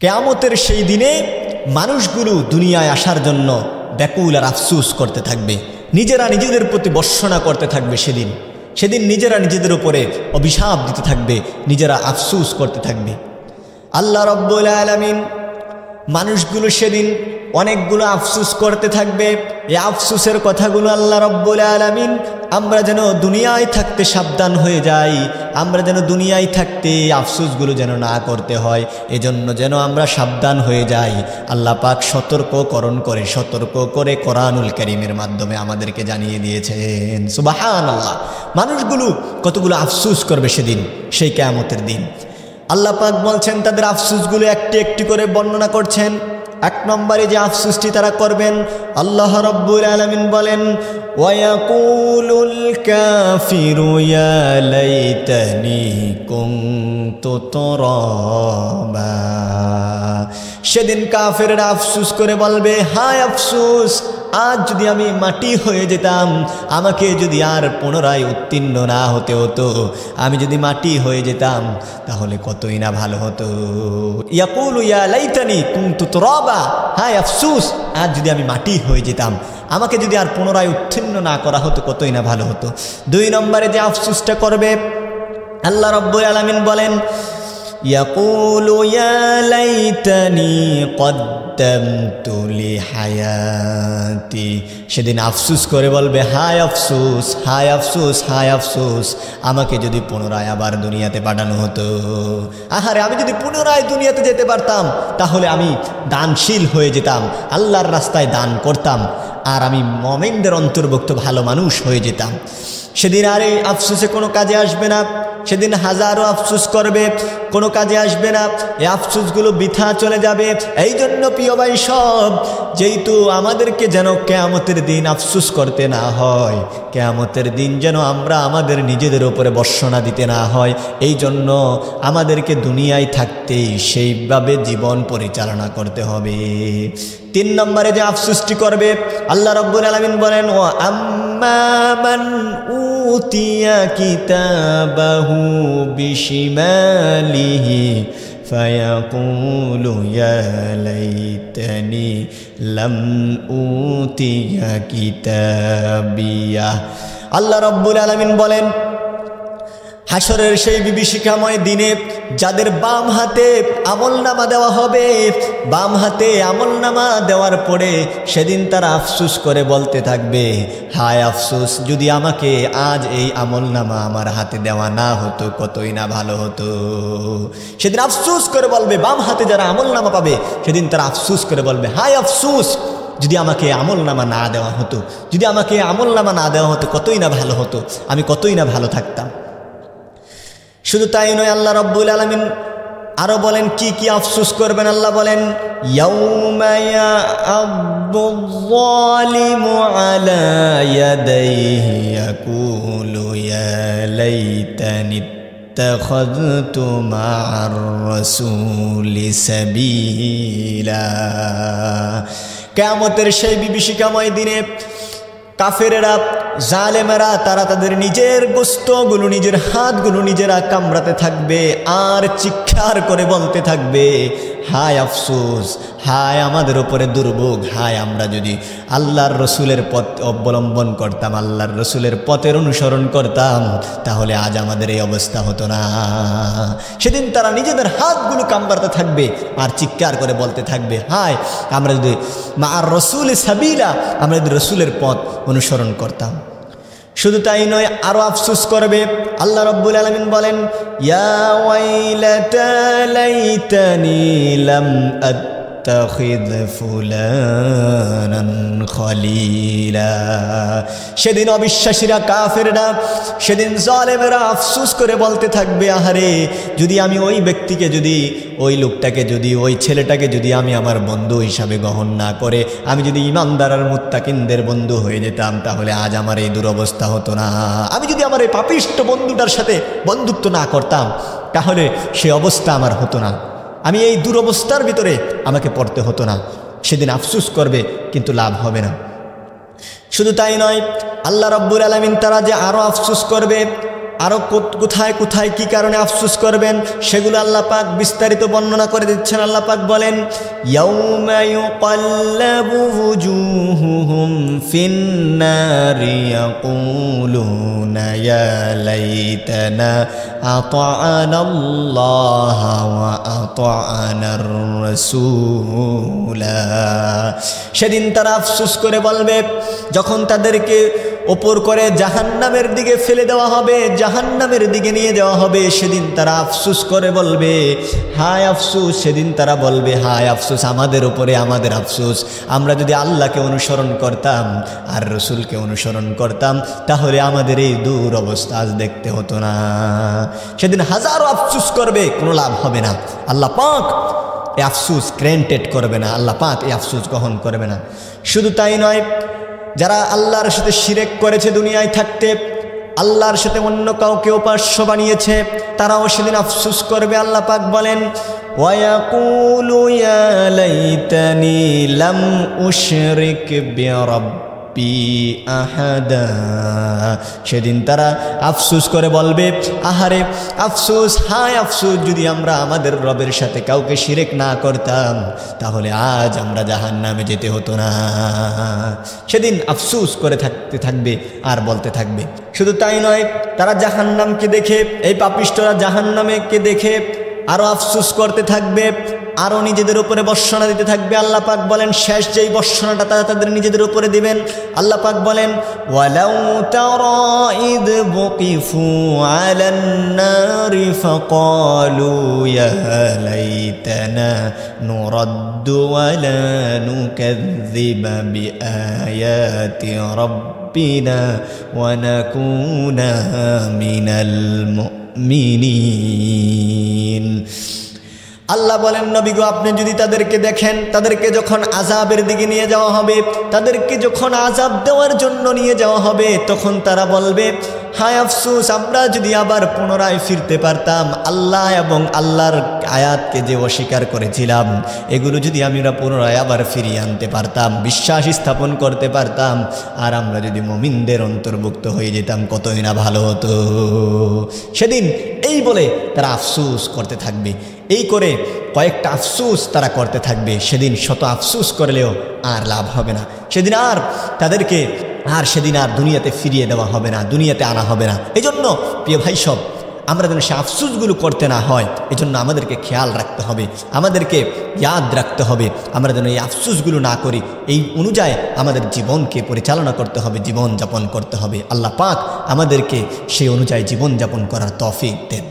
কিয়ামতের সেই দিনে মানুষগুলো দুনিয়ায় আসার জন্য ব্যাকুল আর আফসোস করতে থাকবে, নিজেরা নিজেদের প্রতি বর্ষণা করতে থাকবে। সেদিন নিজেরা নিজেদের উপরে অভিশাপ দিতে থাকবে, নিজেরা আফসোস করতে থাকবে। আল্লাহ রাব্বুল আলামিন মানুষগুলো সেদিন অনেকগুলো আফসোস করতে থাকবে। এই আফসোসের কথাগুলো আল্লাহ রাব্বুল আলামিন আমরা যেন দুনিয়ায় থাকতে সাবধান হয়ে যাই, আমরা যেন দুনিয়ায় থাকতে আফসোসগুলো যেন না করতে হয়, এজন্য যেন আমরা সাবধান হয়ে যাই। আল্লাহ পাক সতর্ক করে কোরআনুল কারীমের মাধ্যমে আমাদেরকে জানিয়ে দিয়েছেন। সুবহানাল্লাহ। মানুষগুলো কতগুলো আফসোস করবে সেদিন, সেই কিয়ামতের দিন। আল্লাহ পাক বলছেন, তাদের আফসোসগুলো একটি একটি করে বর্ণনা করছেন। এক নম্বরে যে আফসোসটি তারা করবেন, আল্লাহ রাব্বুল আলামিন বলেন, ওয়ায়াকুলুল কাফিরু ইয়া লাইতানি কুনতু তুরাবা। সেদিন কাফেররা আফসোস করে বলবে, হায় আফসোস, আজ যদি আমি মাটি হয়ে যেতাম, আমাকে যদি আর পুনরায় উত্তীর্ণ না হতে হতো, আমি যদি মাটি হয়ে যেতাম তাহলে কতই না ভালো হতো। ইয়াকুলু ইয়া লাইতানি কুনতু তুরাবা, হায় আফসোস, আজ যদি আমি মাটি হয়ে যেতাম, আমাকে যদি আর পুনরায় উত্তীর্ণ না করা হতো, কতই না ভালো হতো। দুই নম্বরে যে আফসোসটা করবে, আল্লাহ রাব্বুল আলামিন বলেন, ইয়াকুলু ইয়া লাইতানি কদ্দামতু লিহায়াতি। সেদিন আফসোস করে বলবে, হায় আফসোস, হায় আফসোস, হায় আফসোস, আমাকে যদি পুনরায় আবার দুনিয়াতে পাঠানো হতো। আহারে, আমি যদি পুনরায় দুনিয়াতে যেতে পারতাম তাহলে আমি দানশীল হয়ে যেতাম, আল্লাহর রাস্তায় দান করতাম, আর আমি মুমিনদের অন্তর্ভুক্ত ভালো মানুষ হয়ে যেতাম। সেদিন আর এই আফসোসে কোনো কাজে আসবে না। সেদিন হাজারো আফসোস করবে, কোনো কাজে আসবে না। এই আফসোসগুলো বৃথা চলে যাবে। এই জন্য প্রিয় ভাই সব, যেহেতু আমাদেরকে যেন কিয়ামতের দিন আফসোস করতে না হয়, কিয়ামতের দিন যেন আমরা আমাদের নিজেদের উপরে বর্ষণা দিতে না হয়, এই জন্য আমাদেরকে দুনিয়ায় থাকতেই সেইভাবে জীবন পরিচালনা করতে হবে। তিন নম্বরে যে আফসোসটি করবে, আল্লাহ রাব্বুল আলামিন বলেন, ও আম্মা মান উতিয়া কিতাবাহু বিশিমালিহি ফায়াকুলু ইয়া লাইতানি লাম উতিয়া কিতাবিয়া। আল্লাহ রাব্বুল আলামিন বলেন, হাসরের সেই বিভীষিকাময় দিনে যাদের বাম হাতে আমলনামা দেওয়া হবে, বাম হাতে আমলনামা দেওয়ার পরে সেদিন তারা আফসোস করে বলতে থাকবে, হায় আফসোস, যদি আমাকে আজ এই আমলনামা আমার হাতে দেওয়া না হতো, কতই না ভালো হতো। সেদিন আফসোস করে বলবে, বাম হাতে যারা আমলনামা পাবে সেদিন তারা আফসোস করে বলবে, হায় আফসোস, যদি আমাকে আমলনামা না দেওয়া হতো, যদি আমাকে আমলনামা না দেওয়া হতো, কতই না ভালো হতো, আমি কতই না ভালো থাকতাম। শুধু তাই নয়, আল্লাহ রাব্বুল আলামিন আরো বলেন কি কি আফসোস করবেন। আল্লাহ বলেন, ইয়াউমা ইয়া'আবুয-যালিমু আলা ইয়াদাইহি ইয়াকুলু ইয়া লাইতানি ইত্তাখাযতু মা'আর রাসূলি সাবিলা। কিয়ামতের সেই বিভীষিকাময় দিনে কাফেরেরা, জালেমেরা, তারা তাদের নিজের গোশতগুলো, নিজের হাতগুলো নিজেরা কামড়াতে থাকবে আর চিৎকার করে বলতে থাকবে, হায় আফসোস, হায় আমাদের উপরে দুর্ভোগ, হায় আমরা যদি আল্লাহর রসুলের পথ অবলম্বন করতাম, আল্লাহর রসুলের পথের অনুসরণ করতাম, তাহলে আজ আমাদের এই অবস্থা হতো না। সেদিন তারা নিজেদের হাতগুলো কামড়াতে থাকবে আর চিৎকার করে বলতে থাকবে, হায় আমরা যদি মা'আর রাসূলি সাবিলা, আমরা যদি রসুলের পথ অনুসরণ করতাম। শুধু তাই নয়, আরো আফসোস করবে। আল্লাহ রাব্বুল আলামিন বলেন, ইয়া ওয়াইলাতা লাইতানি লাম আত্তাখিয ফুলানান খলিলা। সেদিন অবিশ্বাসীরা, কাফেররা, সেদিন জালেমেরা আফসোস করে বলতে থাকবে, আহারে, যদি আমি ওই ব্যক্তিকে, যদি ওই লোকটাকে, যদি ওই ছেলেটাকে যদি আমি আমার বন্ধু হিসাবে গ্রহণ না করে আমি যদি ঈমানদার আর মুত্তাকিনদের বন্ধু হয়ে যেতাম, তাহলে আজ আমার এই দুরবস্থা হতো না। আমি যদি আমার এই পাপিষ্ঠ বন্ধুটার সাথে বন্ধুত্ব না করতাম, তাহলে সে অবস্থা আমার হতো না, আমি এই দুরবস্থার ভিতরে আমাকে পড়তে হতো না। সেদিন আফসোস করবে, কিন্তু লাভ হবে না। শুধু তাই নয়, আল্লাহ রাব্বুল আলামিন তারা যে আরো আফসোস করবে, আরও কোথায় কোথায় কি কারণে আফসোস করবেন সেগুলো আল্লাহ পাক বিস্তারিত বর্ণনা করে দিচ্ছেন। আল্লাহ পাক বলেন, ইয়াউমা ইউকাল্লাবু ওয়ুজুহুহুম ফিন্নারি ইয়াকুলুনা ইয়া লাইতানা আতা'নাল্লাহা ওয়া আতা'নার রাসূলা। সেদিন তারা আফসোস করে বলবে, যখন তাদেরকে ওপর করে জাহান্নামের দিকে ফেলে দেওয়া হবে, জাহান্নামের দিকে নিয়ে যাওয়া হবে, সেদিন তারা আফসোস করে বলবে, হায় আফসোস। সেদিন তারা বলবে, হায় আফসোস আমাদের উপরে, আমাদের আফসোস। আমরা যদি আল্লাহকে অনুসরণ করতাম আর রসুলকে অনুসরণ করতাম তাহলে আমাদের এই দূর অবস্থা আজ দেখতে হতো না। সেদিন হাজারো আফসোস করবে, কোনো লাভ হবে না। আল্লাহ পাক এই আফসোস গ্র্যান্টেড করবে না, আল্লাহ পাক এই আফসোস গ্রহণ করবে না। শুধু তাই নয়, যারা আল্লাহর সাথে শিরক করেছে দুনিয়ায় থাকতে, আল্লাহর সাথে অন্য কাউকে উপাস্য বানিয়েছে, তারাও সেদিন আফসোস করবে। আল্লাহ পাক বলেন, ওয়ায়াকুলু ইয়া লাইতানি লাম উশরিক বিরাব্বি আহাদা। সেদিন তারা আফসোস করে বলবে, আহারে আফসোস, হায় আফসোস, যদি আমরা আমাদের রবের সাথে কাউকে শিরক না করতাম তাহলে আজ আমরা জাহান্নামে যেতে হতো না। সেদিন আফসোস করে থাকবে আর বলতে থাকবে। শুধু তাই নয়, তারা জাহান্নামকে দেখে, এই পাপিষ্ঠরা জাহান্নামকে দেখে আরও আফসোস করতে থাকবে, আরও নিজেদের উপরে বর্ষণা দিতে থাকবে। আল্লাহ পাক বলেন, শেষ যেই বর্ষণাটা তারা তাদের নিজেদের উপরে দিবেন, আল্লাহ পাক বলেন, ওয়ালাউ তারা ইদ বুকিফু আলান নারি ফাকালু ইয়া লাইতানা নুরাদ্দু ওয়ালা নুকাযযিবা বিআয়াতি রাব্বিনা ওয়া নাকুনা মিনাল মুমিনিন। আল্লাহ বলেন, নবী গো, আপনি যদি তাদেরকে দেখেন, তাদেরকে যখন আযাবের দিকে নিয়ে যাওয়া হবে, তাদেরকে যখন আযাব দেওয়ার জন্য নিয়ে যাওয়া হবে, তখন তারা বলবে, হায় আফসোস, আমরা যদি আবার পুনরায় ফিরতে পারতাম, আল্লাহ এবং আল্লাহর আয়াতকে যে অস্বীকার করেছিলাম এগুলো যদি আমরা পুনরায় আবার ফিরিয়ে আনতে পারতাম, বিশ্বাস স্থাপন করতে পারতাম, আর আমরা যদি মুমিনদের অন্তর্ভুক্ত হয়ে যেতাম, কতই না ভালো হতো। সেদিন এই বলে তারা আফসোস করতে থাকবে। এই করে কয়েকটা আফসোস তারা করতে থাকবে। সেদিন শত আফসোস করলেও আর লাভ হবে না। সেদিন আর তাদেরকে সেদিন আর দুনিয়াতে ফিরিয়ে দেওয়া হবে না, দুনিয়াতে আনা হবে না। এই জন্য প্রিয় ভাই সব, আমরা যেন সে আফসোসগুলো করতে না হয়, এজন্য আমাদেরকে খেয়াল রাখতে হবে, আমাদেরকে ইয়াদ রাখতে হবে, আমরা যেন এই আফসোসগুলো না করি। এই অনুযায়ী আমাদের জীবনকে পরিচালনা করতে হবে, জীবনযাপন করতে হবে। আল্লাহ পাক আমাদেরকে সেই অনুযায়ী জীবনযাপন করার তৌফিক দেন।